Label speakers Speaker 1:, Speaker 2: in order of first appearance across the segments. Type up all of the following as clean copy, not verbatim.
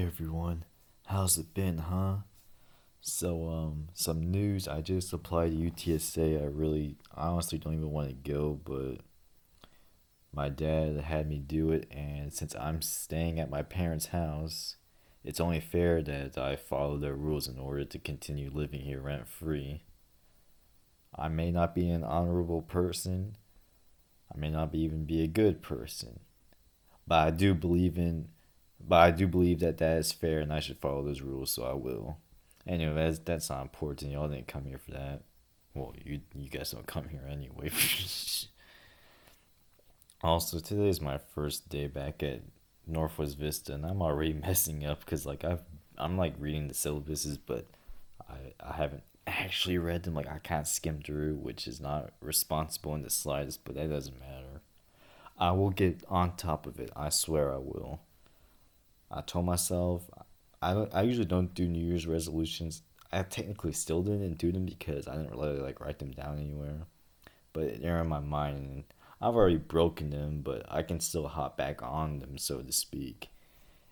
Speaker 1: everyone. How's it been, huh? Some news. I just applied to UTSA. I honestly don't even want to go, but my dad had me do it, and since I'm staying at my parents' house, it's only fair that I follow their rules in order to continue living here rent free. I may not be an honorable person. I may not even be a good person, but I do believe that that is fair, and I should follow those rules, so I will. Anyway, that's not important. Y'all didn't come here for that. Well, you guys don't come here anyway. Also, today is my first day back at Northwest Vista, and I'm already messing up because I'm like reading the syllabuses, but I haven't actually read them. Like I can't skim through, which is not responsible in the slightest. But that doesn't matter. I will get on top of it. I swear I will. I told myself I usually don't do New Year's resolutions. I technically still didn't do them because I didn't really like write them down anywhere. But they're in my mind, and I've already broken them, but I can still hop back on them, so to speak.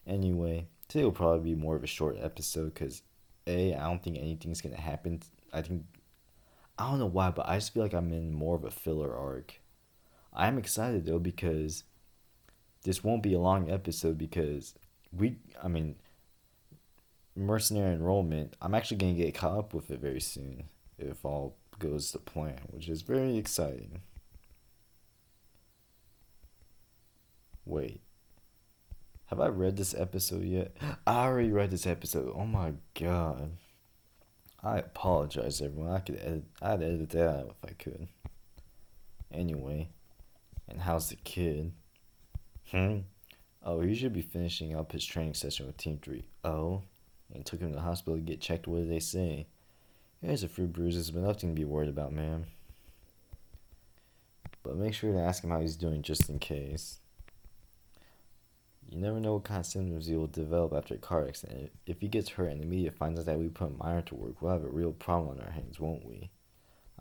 Speaker 1: Anyway, today will probably be more of a short episode because I don't think anything's gonna happen. I think I don't know why, but I just feel like I'm in more of a filler arc. I'm excited though because this won't be a long episode because I mean, Mercenary Enrollment, I'm actually going to get caught up with it very soon if all goes to plan, which is very exciting. Wait, have I read this episode yet? I already read this episode. Oh my god. I apologize, everyone. I'd edit that out if I could. Anyway, and how's the kid? Hmm? Oh, he should be finishing up his training session with Team 3. Oh? And took him to the hospital to get checked. What did they say? He has a few bruises, but nothing to be worried about, ma'am. But make sure to ask him how he's doing just in case. You never know what kind of symptoms he will develop after a car accident. If he gets hurt and the media finds out that we put Meyer to work, we'll have a real problem on our hands, won't we?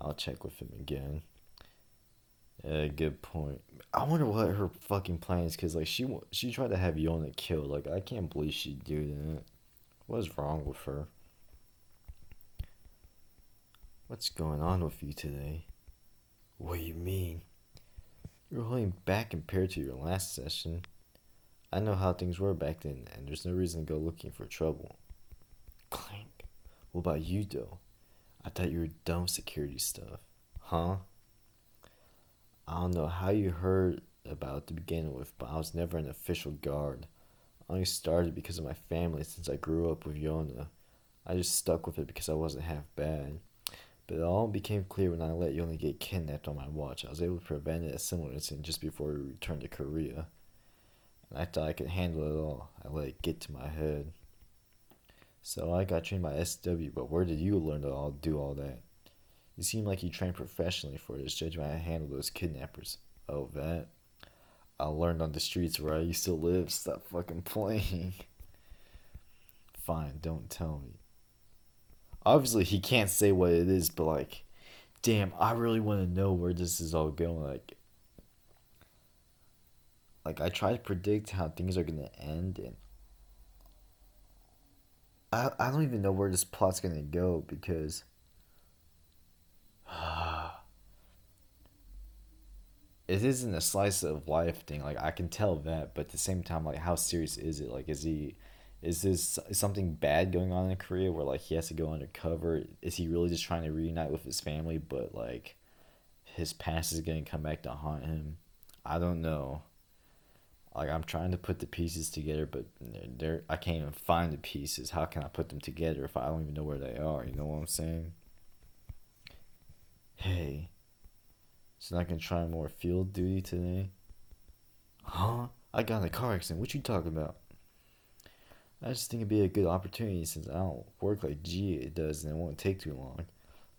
Speaker 1: I'll check with him again. Good point. I wonder what her fucking plan is, cause like she tried to have Yeona killed. Like I can't believe she'd do that. What's wrong with her? What's going on with you today? What do you mean? You're holding back compared to your last session. I know how things were back then, and there's no reason to go looking for trouble. Clank. What about you, though? I thought you were done with security stuff. Huh? I don't know how you heard about it to begin with, but I was never an official guard. I only started because of my family since I grew up with Yeona. I just stuck with it because I wasn't half bad. But it all became clear when I let Yeona get kidnapped on my watch. I was able to prevent a similar incident just before we returned to Korea. And I thought I could handle it all. I let it get to my head. So I got trained by SW, but where did you learn to do all that? You seem like you trained professionally for this, judging how I handle those kidnappers. Oh, that? I learned on the streets where I used to live. Stop fucking playing. Fine, don't tell me. Obviously, he can't say what it is, but like, damn, I really want to know where this is all going. Like I try to predict how things are gonna end, and I don't even know where this plot's gonna go because it isn't a slice of life thing. Like I can tell that, but at the same time, like how serious is it? Like is this something bad going on in Korea where like he has to go undercover? Is he really just trying to reunite with his family, but like his past is gonna come back to haunt him? I don't know. Like I'm trying to put the pieces together, but I can't even find the pieces. How can I put them together if I don't even know where they are? You know what I'm saying? Hey, so I can try more field duty today? Huh? I got in a car accident. What you talking about? I just think it'd be a good opportunity since I don't work like Jiye does and it won't take too long.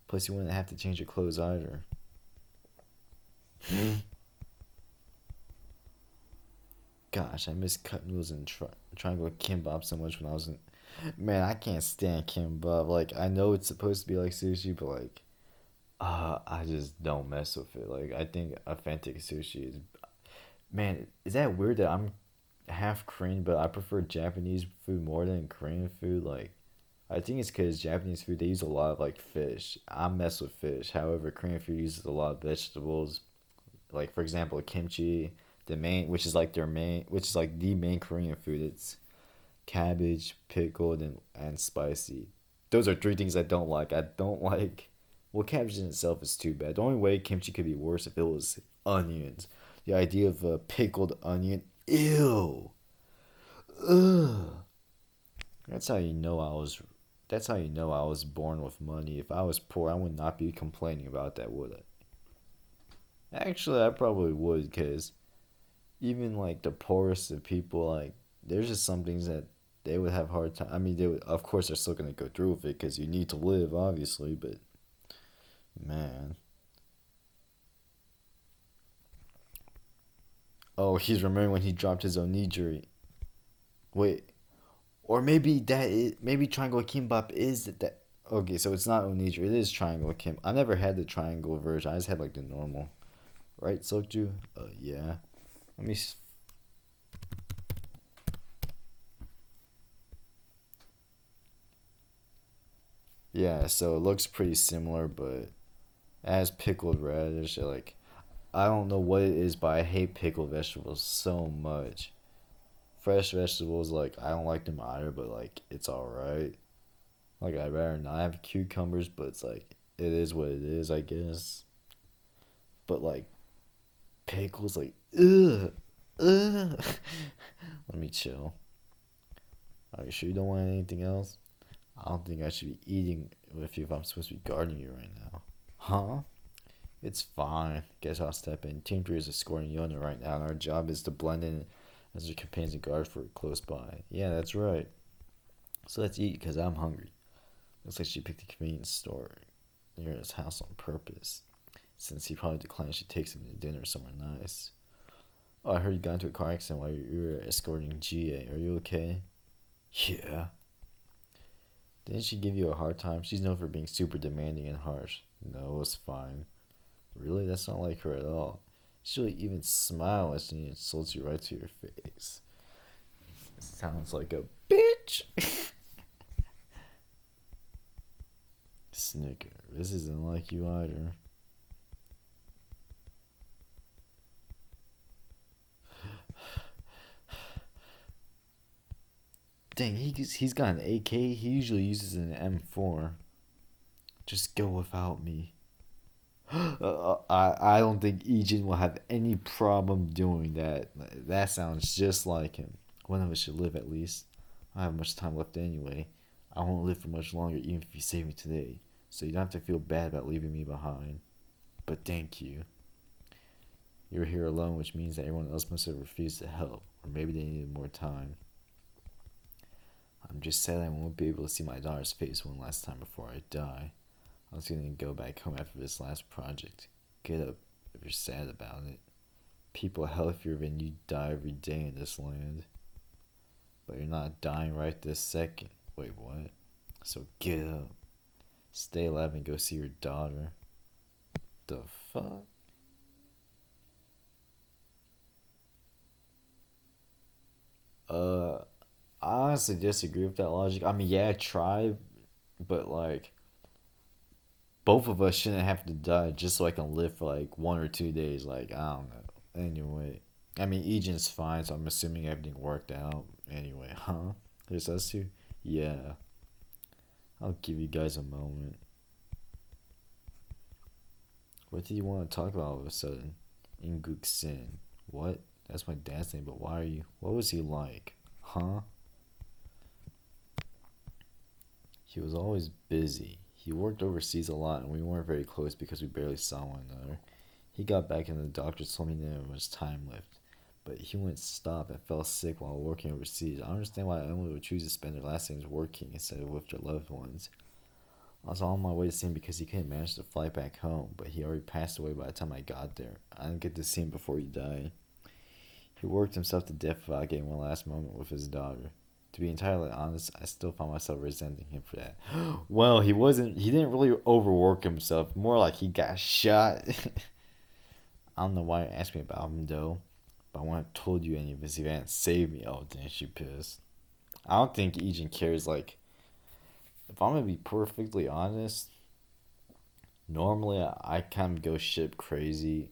Speaker 1: Plus, you wouldn't have to change your clothes either. Gosh, I miss cup noodles and triangle kimbap so much when I was in. Man, I can't stand kimbap. Like, I know it's supposed to be like sushi, but like, I just don't mess with it. Like, I think authentic sushi is. Man, is that weird that I'm half Korean, but I prefer Japanese food more than Korean food. Like, I think it's because Japanese food they use a lot of like fish. I mess with fish. However, Korean food uses a lot of vegetables. Like for example, kimchi, the main, which is like their main, which is like the main Korean food. It's cabbage, pickled, and spicy. Those are three things I don't like. I don't like. Well, cabbage in itself is too bad. The only way kimchi could be worse if it was onions. The idea of a pickled onion, ew, ugh. That's how you know I was. That's how you know I was born with money. If I was poor, I would not be complaining about that, would I? Actually, I probably would, cause even like the poorest of people, like there's just some things that they would have hard time. I mean, they would. Of course, they're still gonna go through with it, cause you need to live, obviously. But man, oh, he's remembering when he dropped his onigiri. Wait, or maybe that is maybe triangle kimbap is that. Okay, so it's not onigiri. It is triangle kim. I never had the triangle version. I just had like the normal. Right, Sokju? Yeah. Let me. Yeah, so it looks pretty similar, but it has pickled radish. Like, I don't know what it is, but I hate pickled vegetables so much. Fresh vegetables, like, I don't like them either, but, like, it's alright. Like, I'd rather not have cucumbers, but it's like, it is what it is, I guess. But, like, pickles, like, ugh, ugh. Let me chill. Are you sure you don't want anything else? I don't think I should be eating with you if I'm supposed to be guarding you right now. Huh? It's fine. Guess I'll step in. Team 3 is escorting Yeona right now, and our job is to blend in as our companions and guard for close by. Yeah, that's right. So let's eat, because I'm hungry. Looks like she picked a convenience store near his house on purpose. Since he probably declined, she takes him to dinner somewhere nice. Oh, I heard you got into a car accident while you were escorting Jiye. Are you okay? Yeah. Didn't she give you a hard time? She's known for being super demanding and harsh. No, it's fine. Really? That's not like her at all. She'll even smile as she insults you right to your face. Sounds like a bitch. Snicker. This isn't like you either. Dang, he's got an AK. He usually uses an M4. Just go without me. I don't think Ijin will have any problem doing that. That sounds just like him. One of us should live at least. I have much time left anyway. I won't live for much longer even if you save me today. So you don't have to feel bad about leaving me behind. But thank you. You're here alone, which means that everyone else must have refused to help. Or maybe they needed more time. I'm just sad I won't be able to see my daughter's face one last time before I die. I was gonna go back home after this last project. Get up if you're sad about it. People healthier than you die every day in this land. But you're not dying right this second. Wait, what? So get up. Stay alive and go see your daughter. The fuck? Uh, I honestly disagree with that logic. I mean, yeah, try, but like, both of us shouldn't have to die just so I can live for like 1 or 2 days. Like, I don't know. Anyway, I mean, Ejin's fine, so I'm assuming everything worked out. Anyway, huh? There's us two? Yeah. I'll give you guys a moment. What did you want to talk about all of a sudden? Inguk Sin. What? That's my dad's name, but why are you. What was he like? Huh? He was always busy. He worked overseas a lot, and we weren't very close because we barely saw one another. He got back, and the doctors told me there didn't have much time left. But he wouldn't stop and fell sick while working overseas. I don't understand why Emily would choose to spend their last days working instead of with their loved ones. I was on my way to see him because he couldn't manage to fly back home, but he already passed away by the time I got there. I didn't get to see him before he died. He worked himself to death without getting one last moment with his daughter. To be entirely honest, I still find myself resenting him for that. Well, he didn't really overwork himself. More like he got shot. I don't know why you asked me about him though. But I wouldn't have told you any of this if you hadn't saved me. Oh, didn't she pissed? I don't think Ijin cares. Like, if I'm gonna be perfectly honest, normally I kind of go ship crazy.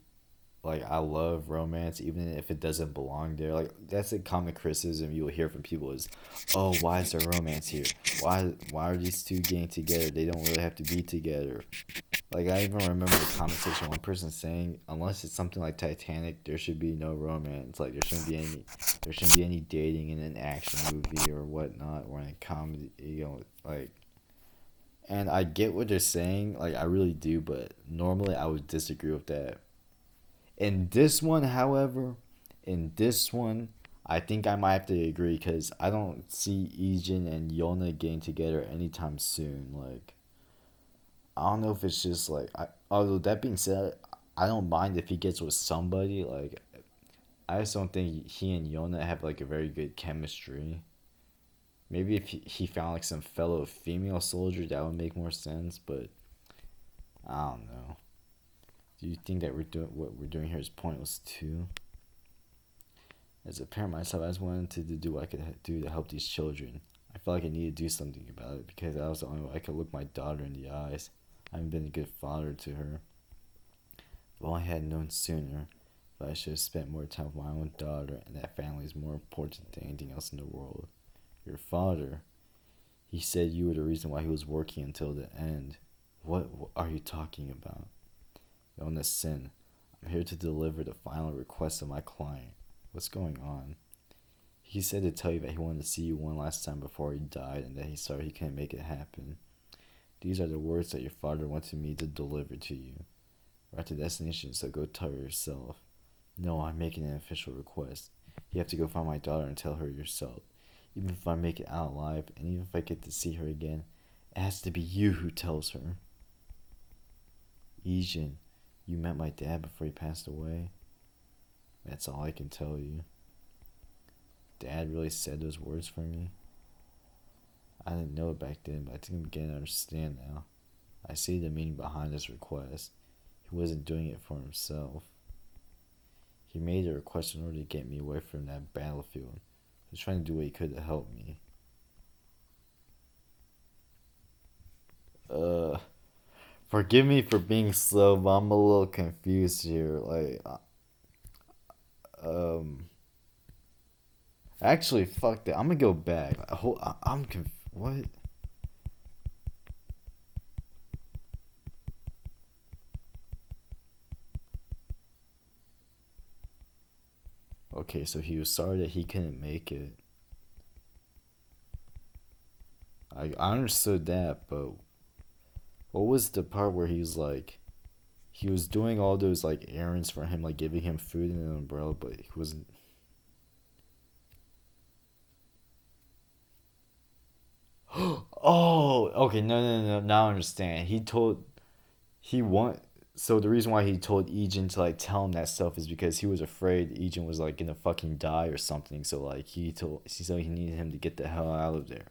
Speaker 1: Like, I love romance, even if it doesn't belong there. Like, that's a common criticism you'll hear from people is, oh, why is there romance here? Why are these two getting together? They don't really have to be together. Like, I even remember the comment section, one person saying, unless it's something like Titanic, there should be no romance. Like, there shouldn't be any dating in an action movie or whatnot, or in a comedy, like. And I get what they're saying, like, I really do, but normally I would disagree with that. In this one, however, I think I might have to agree because I don't see Ijin and Yeona getting together anytime soon. Like, I don't know if it's just like, although that being said, I don't mind if he gets with somebody. Like, I just don't think he and Yeona have like a very good chemistry. Maybe if he found like some fellow female soldier, that would make more sense. But I don't know. Do you think that what we're doing here is pointless too? As a parent myself, I just wanted to do what I could do to help these children. I felt like I needed to do something about it because that was the only way I could look my daughter in the eyes. I haven't been a good father to her. If only I had known sooner, but I should have spent more time with my own daughter, and that family is more important than anything else in the world. Your father, he said you were the reason why he was working until the end. What are you talking about? Yeona Sin, I'm here to deliver the final request of my client. What's going on? He said to tell you that he wanted to see you one last time before he died and that he's sorry he couldn't make it happen. These are the words that your father wanted me to deliver to you. We're at the destination, so go tell her yourself. No, I'm making an official request. You have to go find my daughter and tell her yourself. Even if I make it out alive, and even if I get to see her again, it has to be you who tells her. Ijin, you met my dad before he passed away? That's all I can tell you. Dad really said those words for me? I didn't know it back then, but I think I'm beginning to understand now. I see the meaning behind his request. He wasn't doing it for himself. He made a request in order to get me away from that battlefield. He was trying to do what he could to help me. Forgive me for being slow, but I'm a little confused here. Like, actually, fuck that. I'm gonna go back. What? Okay, so he was sorry that he couldn't make it. I understood that, but what was the part where he was doing all those like errands for him, like giving him food and an umbrella, but he wasn't. Oh, okay, no. Now I understand. He want. So the reason why he told Ijin to like tell him that stuff is because he was afraid Ijin was like gonna fucking die or something. So like he needed him to get the hell out of there.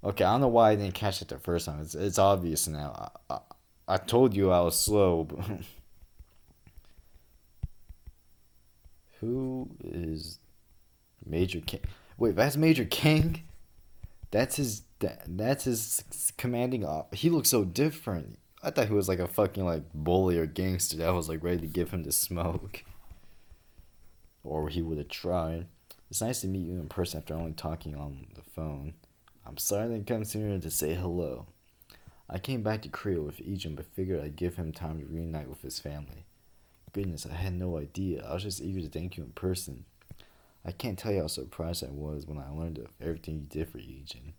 Speaker 1: Okay, I don't know why I didn't catch it the first time. It's obvious now. I told you I was slow. But who is Major King? Wait, that's Major King. That's his commanding op. He looks so different. I thought he was like a fucking like bully or gangster that was like ready to give him the smoke, or he would have tried. It's nice to meet you in person after only talking on the phone. I'm sorry I didn't come sooner to say hello. I came back to Korea with Ijin but figured I'd give him time to reunite with his family. Goodness, I had no idea. I was just eager to thank you in person. I can't tell you how surprised I was when I learned of everything you did for Ijin.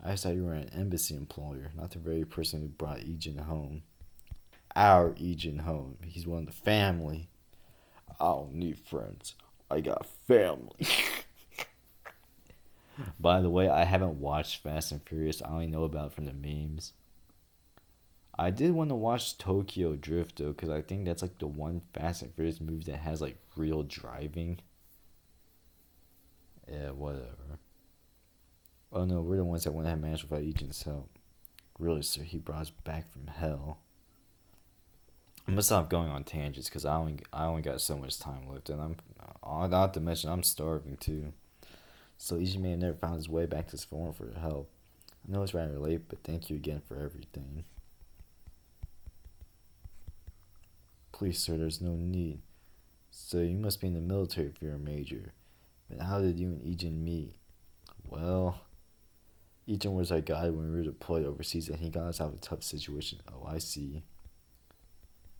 Speaker 1: I just thought you were an embassy employer, not the very person who brought Ijin home. Our Ijin home. He's one of the family. I don't need friends. I got family. By the way, I haven't watched Fast and Furious. I only know about it from the memes. I did want to watch Tokyo Drift though, because I think that's like the one Fast and Furious movie that has like real driving. Yeah, whatever. Oh no, we're the ones that want to have managed without Ijin's help. Really, sir, he brought us back from hell. I'm gonna stop going on tangents because I only got so much time left, and not to mention I'm starving too. So Ijin may have never found his way back to his forum for help. I know it's rather late, but thank you again for everything. Please, sir, there's no need. So you must be in the military if you're a major. Then how did you and Ijin meet? Well, Ijin was our guide when we were deployed overseas, and he got us out of a tough situation. Oh, I see.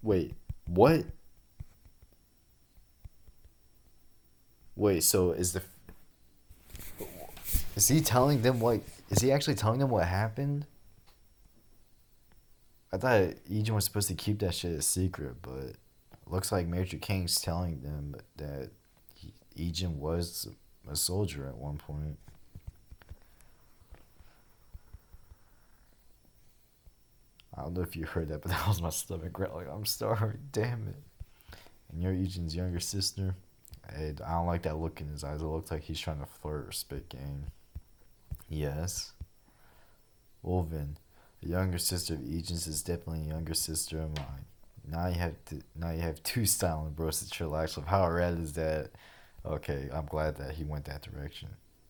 Speaker 1: Wait, what? Wait, so is he telling them what? Is he actually telling them what happened? I thought Ijin was supposed to keep that shit a secret, but it looks like Major Kang's telling them that Ijin was a soldier at one point. I don't know if you heard that, but that was my stomach growling. Like, I'm sorry, damn it. And you're Ijin's younger sister? I don't like that look in his eyes. It looks like he's trying to flirt or spit game. Yes. Wolven, the younger sister of Ijin's is definitely a younger sister of mine. Now you have two styling bros to chillax with. How rad is that? Okay, I'm glad that he went that direction.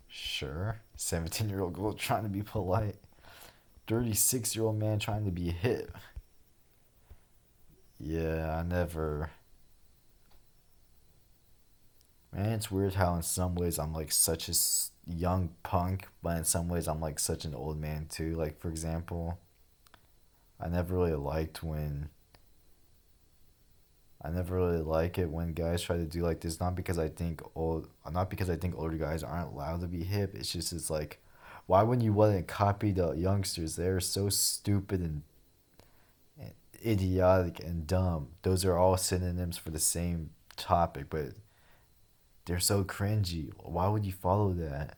Speaker 1: Sure. 17-year-old girl trying to be polite. 36-year-old man trying to be hip. Yeah, I never. Man, it's weird how in some ways I'm like such a young punk, but in some ways I'm like such an old man too. Like, for example, I never really liked when. I never really like it when guys try to do like this. Not because I think older guys aren't allowed to be hip. It's like, why wouldn't you want to copy the youngsters? They're so stupid and idiotic and dumb. Those are all synonyms for the same topic, but they're so cringy. Why would you follow that?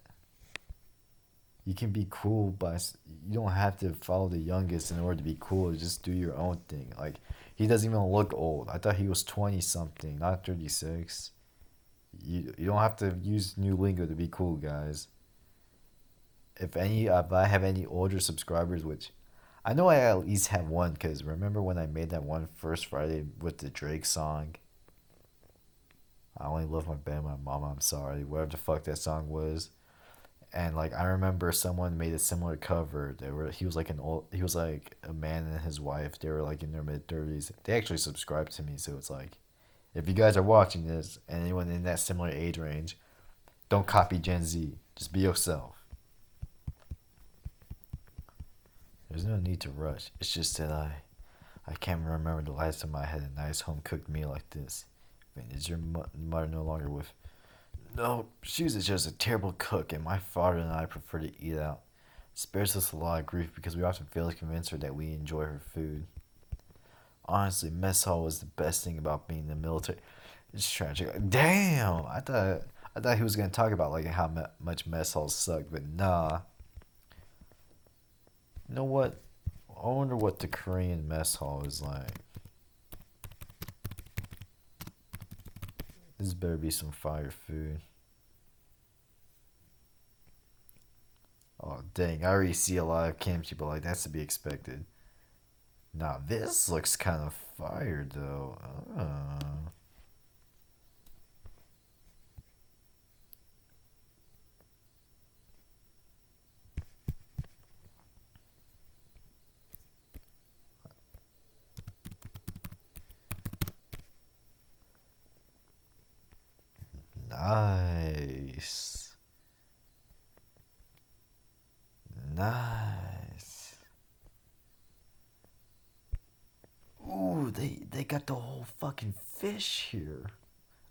Speaker 1: You can be cool, but you don't have to follow the youngest in order to be cool. Just do your own thing. Like, he doesn't even look old. I thought he was 20 something, not 36. You don't have to use new lingo to be cool, guys. If I have any older subscribers, which I know I at least have one, because remember when I made that one first Friday with the Drake song? I only love my band, my mama. I'm sorry, whatever the fuck that song was. And like I remember someone made a similar cover. He was like a man and his wife. They were like in their mid 30s. They actually subscribed to me, so it's like, if you guys are watching this and anyone in that similar age range, don't copy Gen Z. Just be yourself. There's no need to rush. It's just that I can't remember the last time I had a nice home cooked meal like this. I mean, is your mother no longer with? No, she was just a terrible cook, and my father and I prefer to eat out. It spares us a lot of grief because we often fail to convince her that we enjoy her food. Honestly, mess hall was the best thing about being in the military. It's tragic. Damn, I thought he was gonna talk about like how much mess halls suck, but nah. You know what? I wonder what the Korean mess hall is like. This better be some fire food. Oh, dang. I already see a lot of kimchi, but like, that's to be expected. Now, this looks kind of fire, though. Nice. Nice. Ooh, they got the whole fucking fish here.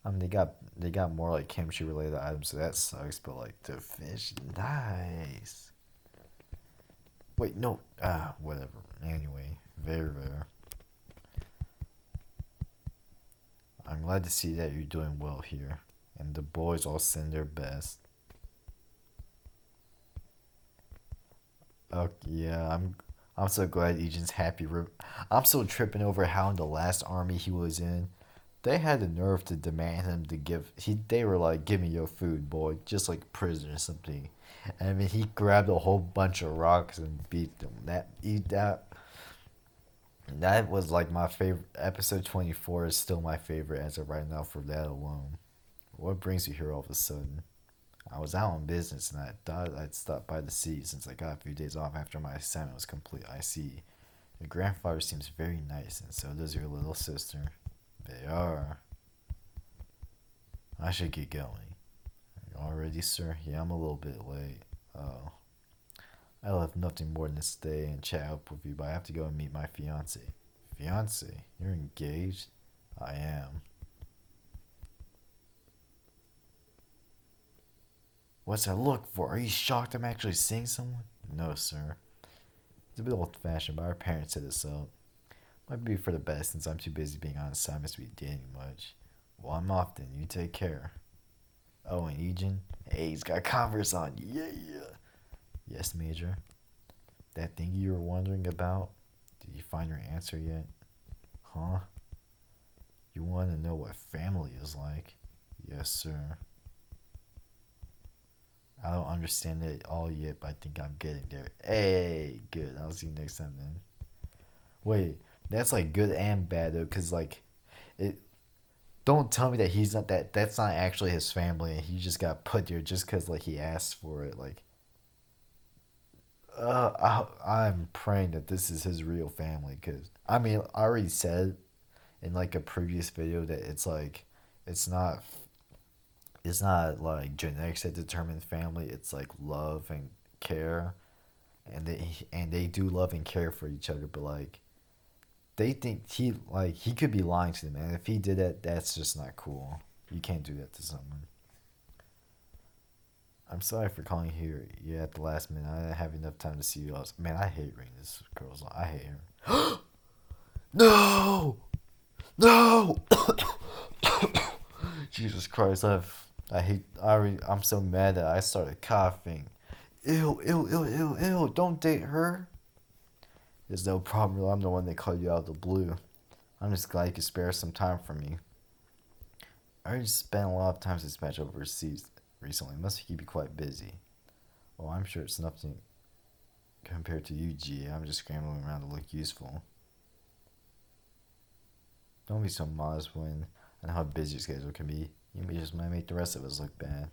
Speaker 1: I mean, they got more like kimchi related items, so that sucks. But like the fish, nice. Wait, no. Whatever. Anyway, very rare. I'm glad to see that you're doing well here, and the boys all send their best. Oh yeah, I'm so glad Ijin's happy. I'm still tripping over how in the last army he was in, they had the nerve to demand him to give. They were like, "Give me your food, boy," just like prison or something. And I mean, he grabbed a whole bunch of rocks and beat them. That eat that. That was like my favorite. Episode 24 is still my favorite as of right now for that alone. What brings you here all of a sudden? I was out on business and I thought I'd stop by to see since I got a few days off after my assignment was complete. I see. Your grandfather seems very nice and so does your little sister. They are. I should get going. Are you all ready, sir? Yeah, I'm a little bit late. Oh. I left nothing more than to stay and chat up with you, but I have to go and meet my fiance. Fiance? You're engaged? I am. What's that look for? Are you shocked I'm actually seeing someone? No, sir. It's a bit old fashioned, but our parents set us up. Might be for the best since I'm too busy being on assignments to be dating much. Well, I'm off then. You take care. Oh, and Ijin? Hey, he's got Converse on. Yeah. Yes, Major. That thing you were wondering about? Did you find your answer yet? Huh? You want to know what family is like? Yes, sir. I don't understand it all yet, but I think I'm getting there. Hey, good. I'll see you next time then. Wait, that's like good and bad though, cause like, it. Don't tell me that he's not that. That's not actually his family, and he just got put there just cause like he asked for it. Like, I'm praying that this is his real family, cause I mean, I already said in like a previous video that it's like, it's not it's not like genetics that determine family. It's like love and care, and they do love and care for each other. But like they think he could be lying to them, and if he did that, that's just not cool. You can't do that to someone. I'm sorry for calling here. Yeah, at the last minute, I didn't have enough time to see you else. Man, I hate reading this girl's. I hate her. No, no. Jesus Christ, I hate. I'm so mad that I started coughing. Ew, ew, ew, ew, ew. Don't date her. There's no problem. I'm the one that called you out of the blue. I'm just glad you could spare some time for me. I already spent a lot of time since match overseas recently. Must keep you quite busy. Well, I'm sure it's nothing compared to you, Jiye. I'm just scrambling around to look useful. Don't be so modest when I know how busy your schedule can be. You may just might make the rest of us look bad.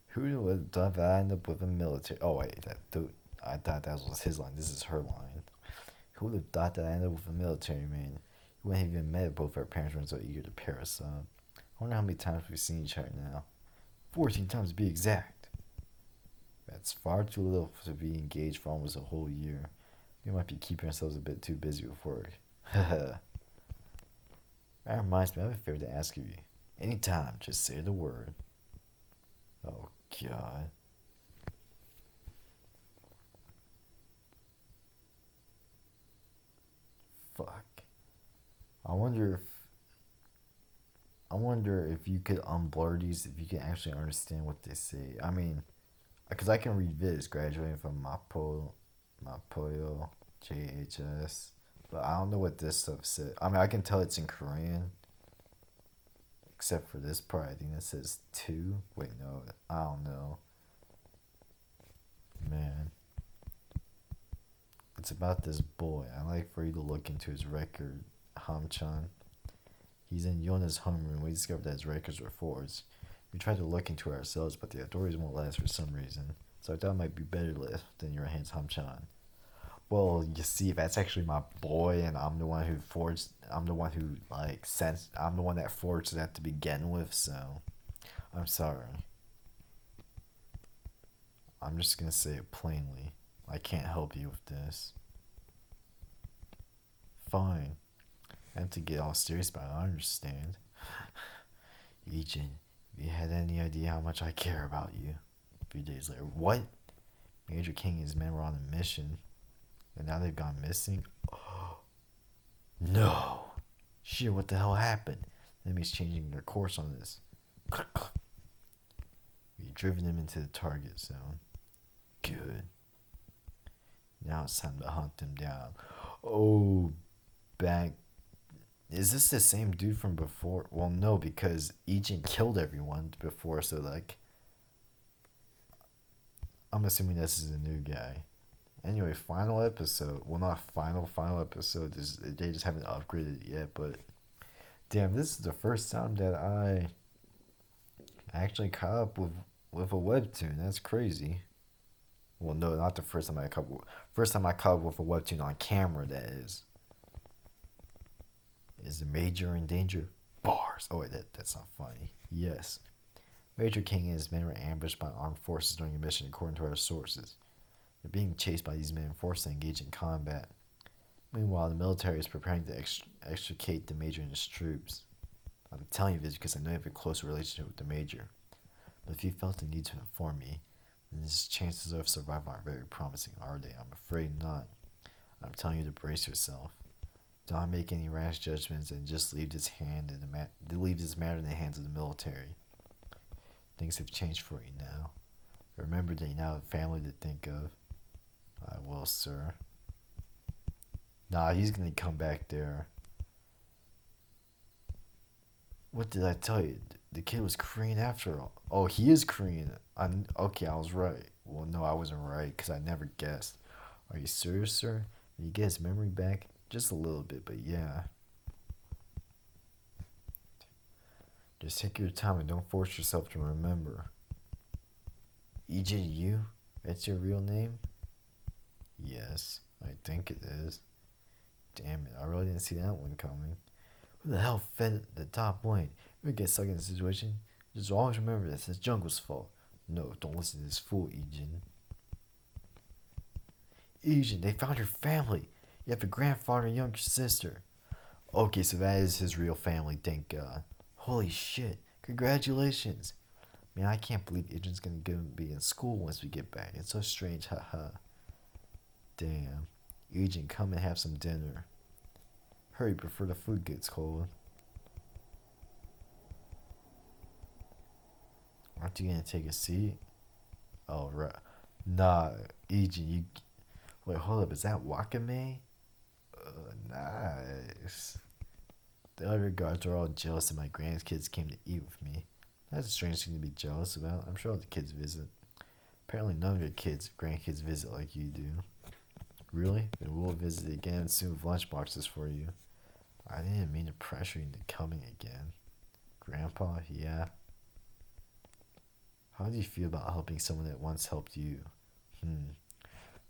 Speaker 1: Who would have thought that I end up with a military? Oh wait, that dude. I thought that was his line. This is her line. Who would have thought that I ended up with a military man? We wouldn't have even met if both our parents weren't so eager to pair us up. I wonder how many times we've seen each other now. 14 times to be exact. That's far too little to be engaged for almost a whole year. We might be keeping ourselves a bit too busy with work. That reminds me, I have a favor to ask of you. Anytime, just say the word. Oh, God. Fuck. I wonder if you could unblur these, if you can actually understand what they say. I mean, because I can read this graduating from Mapoyo, JHS, but I don't know what this stuff says. I mean, I can tell it's in Korean, except for this part. I think that says two. Wait, no, I don't know. Man, it's about this boy. I'd like for you to look into his record, Hamchan. He's in Yeona's homeroom. We discovered that his records were forged. We tried to look into it ourselves, but the authorities won't let us for some reason. So I thought it might be better left in your hands, Hamchan. Well, you see, that's actually my boy, and I'm the one who forged. I'm the one who like sent. I'm the one that forged that to begin with. So, I'm sorry. I'm just gonna say it plainly. I can't help you with this. Fine. And to get all serious about it, I understand. Ijin, if you had any idea how much I care about you. A few days later, what? Major King and his men were on a mission, and now they've gone missing? Oh, no! Shit, what the hell happened? The enemy's changing their course on this. We've driven them into the target zone. Good. Now it's time to hunt them down. Oh, back. Is this the same dude from before? Well, no, because Ijin killed everyone before, so like, I'm assuming this is a new guy.
Speaker 2: Anyway, final episode. Well, not final episode. They just haven't upgraded it yet. But damn, this is the first time that I actually caught up with a webtoon. That's crazy. Well, no, not the first time I caught. First time I caught up with a webtoon on camera. That is. Is the Major in danger? Bars. Oh wait, that's not funny. Yes. Major King and his men were ambushed by armed forces during a mission, according to our sources. They're being chased by these men and forced to engage in combat. Meanwhile, the military is preparing to extricate the Major and his troops. I'm telling you this because I know you have a close relationship with the Major. But if you felt the need to inform me, then his chances of survival aren't very promising, are they? I'm afraid not. I'm telling you to brace yourself. Don't make any rash judgments and just leave this matter in the hands of the military. Things have changed for you now. Remember that you now have a family to think of. I will, sir. Nah, he's gonna come back there. What did I tell you? The kid was Korean after all. Oh, he is Korean. Okay, I was right. Well, no, I wasn't right because I never guessed. Are you serious, sir? Did you get his memory back? Just a little bit, but yeah. Just take your time and don't force yourself to remember. Ijin, you? That's your real name? Yes, I think it is. Damn it, I really didn't see that one coming. Who the hell fed the top lane? If we get stuck in a situation, just always remember this. It's Jungle's fault. No, don't listen to this fool, Ijin. Ijin, they found your family. You have a grandfather and younger sister. Okay, so that is his real family, thank God. Holy shit, congratulations. Man, I can't believe Ijin's gonna be in school once we get back. It's so strange, haha. Damn. Ijin, come and have some dinner. Hurry before the food gets cold. Aren't you gonna take a seat? Oh, right. Nah, Ijin, you. Wait, hold up. Is that Wakame? Nice. The other guards are all jealous that my grandkids came to eat with me. That's a strange thing to be jealous about. I'm sure all the kids visit. Apparently, none of your grandkids visit like you do. Really? Then we'll visit again soon with lunchboxes for you. I didn't mean to pressure you into coming again. Grandpa, yeah. How do you feel about helping someone that once helped you?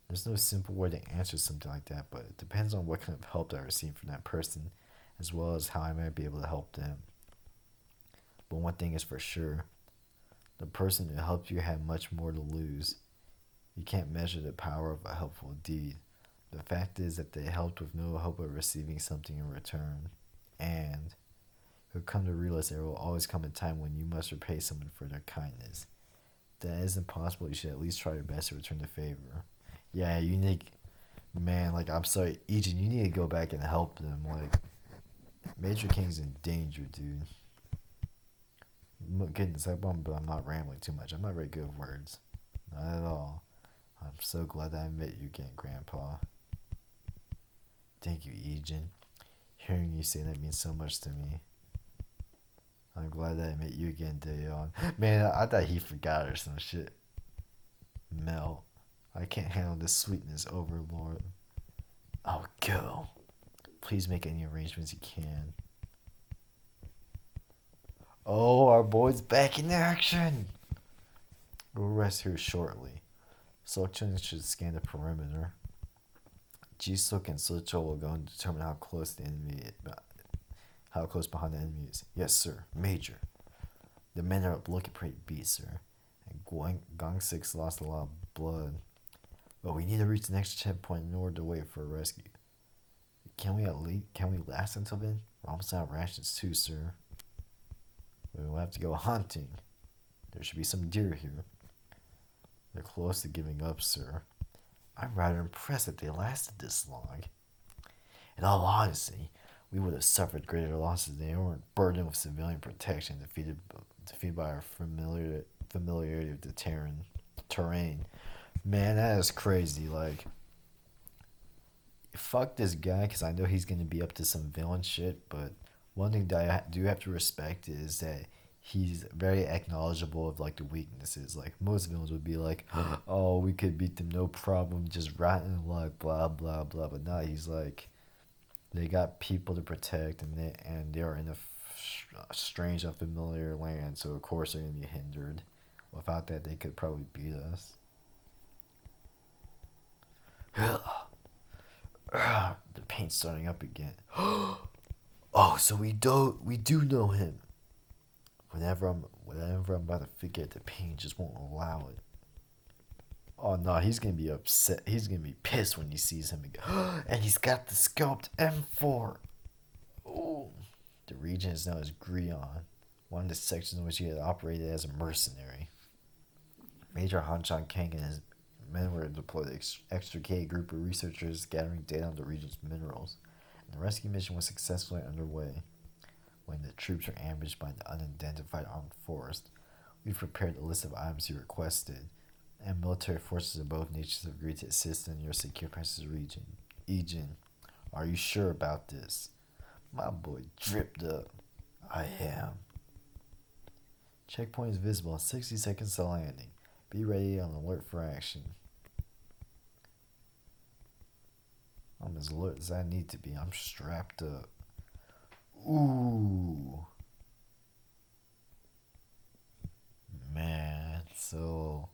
Speaker 2: There's no simple way to answer something like that, but it depends on what kind of help I receive from that person, as well as how I might be able to help them. But one thing is for sure, the person who helped you had much more to lose. You can't measure the power of a helpful deed. The fact is that they helped with no hope of receiving something in return. And you'll come to realize there will always come a time when you must repay someone for their kindness. If that isn't possible, you should at least try your best to return the favor. Yeah, you need, man, like, I'm sorry, Ijin, you need to go back and help them. Like, Major King's in danger, dude. Goodness, but I'm not rambling too much. I'm not very good with words. Not at all. I'm so glad that I met you again, Grandpa. Thank you, Ijin. Hearing you say that means so much to me. I'm glad that I met you again, Daeon. Man, I thought he forgot or some shit. Mel, I can't handle this sweetness, Overlord. I'll go. Please make any arrangements you can. Oh, our boy's back in action! We'll rest here shortly. Seokchun should scan the perimeter. Jisoo and Socho will go and determine how close behind the enemy is. Yes, sir. Major. The men are looking pretty beat, sir. And Gang 6 lost a lot of blood. But we need to reach the next checkpoint in order to wait for a rescue. Can we last until then? We're almost out of rations too, sir. We'll have to go hunting. There should be some deer here. They're close to giving up, sir. I'm rather impressed that they lasted this long. In all honesty, we would have suffered greater losses if they weren't burdened with civilian protection, defeated by our familiarity with the terrain. Man, that is crazy. Like, fuck this guy, because I know he's going to be up to some villain shit, but one thing that I do have to respect is that he's very acknowledgeable of like the weaknesses. Like most villains would be like, "Oh, we could beat them, no problem, just rotten luck, blah blah blah." But now he's like, they got people to protect, and they are in a strange, unfamiliar land. So of course they're gonna be hindered. Without that, they could probably beat us. The paint's starting up again. Oh, so we do know him. Whenever I'm about to forget, the pain just won't allow it. Oh no, he's gonna be upset. He's gonna be pissed when he sees him again. And he's got the sculpt M4. Oh, the region is known as Grion, one of the sections in which he had operated as a mercenary. Major Hanchan Kang and his men were deployed to extricate a group of researchers gathering data on the region's minerals, and the rescue mission was successfully underway. When the troops were ambushed by the unidentified armed force, we prepared a list of items he requested, and military forces of both nations agreed to assist in your secure passage region. Ijin, are you sure about this? My boy dripped up. I am. Checkpoint is visible in 60 seconds to landing. Be ready on alert for action. I'm as alert as I need to be. I'm strapped up. Ooh. Man, so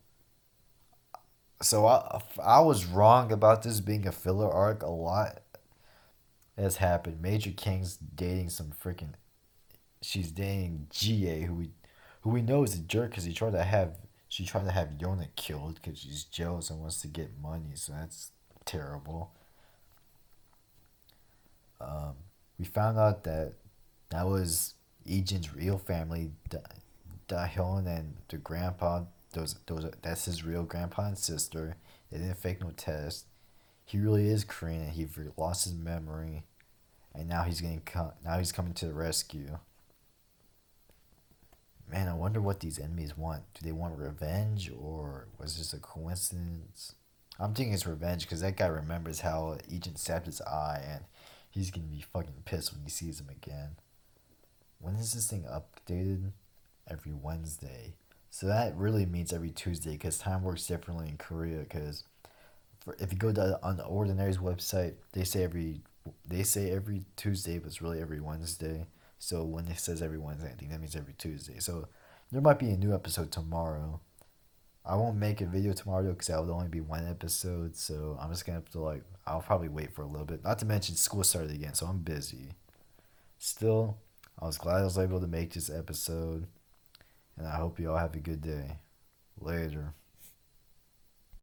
Speaker 2: I was wrong about this being a filler arc. A lot has happened. Major Kang's dating some freaking. She's dating Jiye, who we know is a jerk because she tried to have Yeona killed because she's jealous and wants to get money. So that's terrible. We found out that was Ijin's real family, Dahyun and the grandpa. That's his real grandpa and sister. They didn't fake no test. He really is Korean, and he lost his memory, and now he's coming to the rescue. Man, I wonder what these enemies want. Do they want revenge, or was this a coincidence? I'm thinking it's revenge because that guy remembers how Ijin stabbed his eye, and he's gonna be fucking pissed when he sees him again. When is this thing updated? Every Wednesday. So that really means every Tuesday because time works differently in Korea. Because if you go on the Ordinary's website, they say every Tuesday, but it's really every Wednesday. So when it says every Wednesday, I think that means every Tuesday. So there might be a new episode tomorrow. I won't make a video tomorrow though because that would only be one episode. So I'm just gonna have to I'll probably wait for a little bit. Not to mention school started again, so I'm busy. Still, I was glad I was able to make this episode, and I hope you all have a good day. Later.